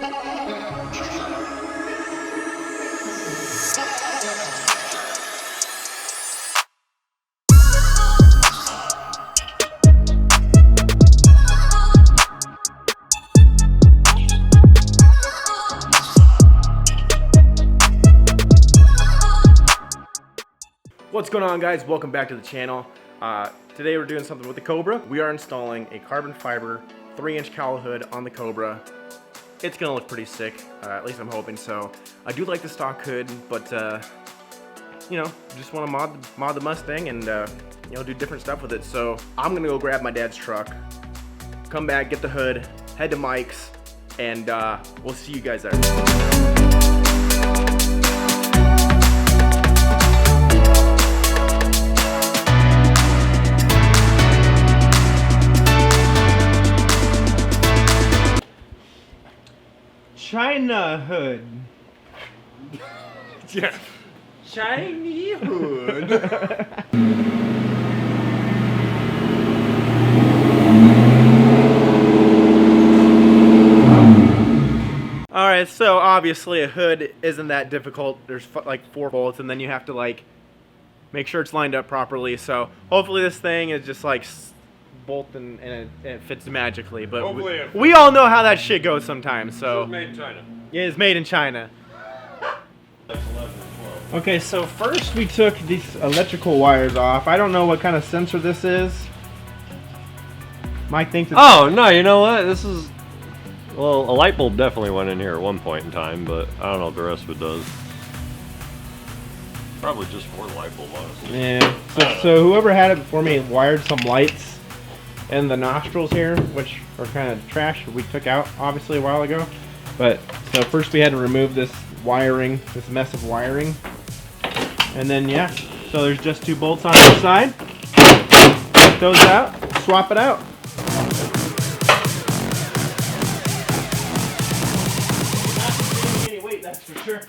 What's going on, guys? Welcome back to the channel. Today we're doing something with the Cobra. We are installing a carbon fiber 3-inch cowl hood on the Cobra. It's gonna look pretty sick, at least I'm hoping so. I do like the stock hood, but you know, just want to mod the Mustang and you know, do different stuff with it. So I'm gonna go grab my dad's truck, come back, get the hood, head to Mike's, and we'll see you guys there. China hood. Yeah. Shiny hood. Alright, so obviously a hood isn't that difficult. There's like 4 bolts, and then you have to like make sure it's lined up properly. So hopefully this thing is just like bolt and it fits magically, but we all know how that shit goes sometimes. So it's made in China. Yeah, it's made in China. Okay, so first we took these electrical wires off. I don't know what kind of sensor this is. Mike thinks it's... Oh no, you know what? This is, well, a light bulb definitely went in here at one point in time, but I don't know if the rest of it does. Probably just for the light bulb, honestly. Yeah. So whoever had it before me wired some lights and the nostrils here, which are kind of trash, we took out obviously a while ago. But so first we had to remove this wiring, this mess of wiring, and then yeah, so there's just 2 bolts on each side. Take those out, swap it out. Not taking any weight, that's for sure.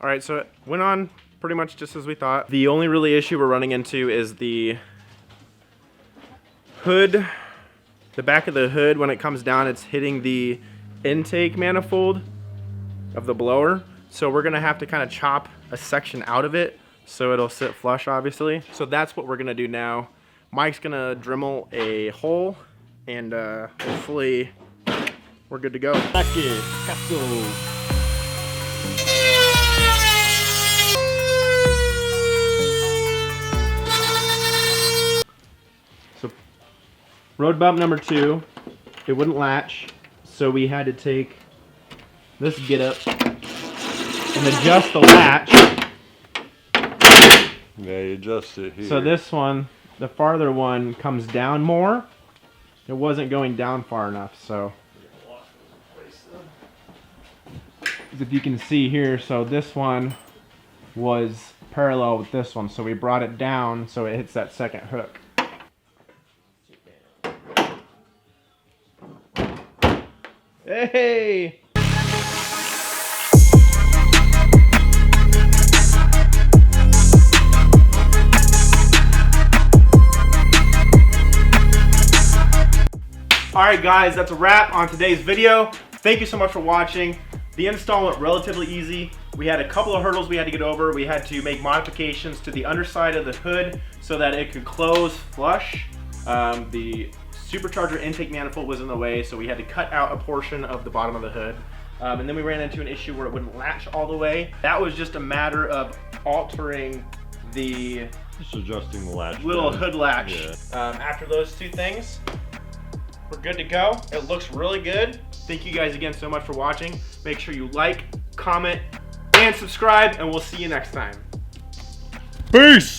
Alright, so it went on pretty much just as we thought. The only really issue we're running into is the hood. The back of the hood, when it comes down, it's hitting the intake manifold of the blower. So we're gonna have to kind of chop a section out of it so it'll sit flush, obviously. So that's what we're gonna do now. Mike's gonna Dremel a hole, and hopefully we're good to go. So road bump number 2, it wouldn't latch, so we had to take this get up and adjust the latch. Yeah, you adjust it here. So this one, the farther one, comes down more. It wasn't going down far enough, so if you can see here, so this one was parallel with this one, so we brought it down so it hits that second hook. Hey! Alright guys, that's a wrap on today's video. Thank you so much for watching. The install went relatively easy. We had a couple of hurdles we had to get over. We had to make modifications to the underside of the hood so that it could close flush. The supercharger intake manifold was in the way, so we had to cut out a portion of the bottom of the hood. And then we ran into an issue where it wouldn't latch all the way. That was just a matter of altering the just adjusting the latch. Little hood latch. Yeah. After those 2 things, we're good to go. It looks really good. Thank you guys again so much for watching. Make sure you like, comment, and subscribe, and we'll see you next time. Peace!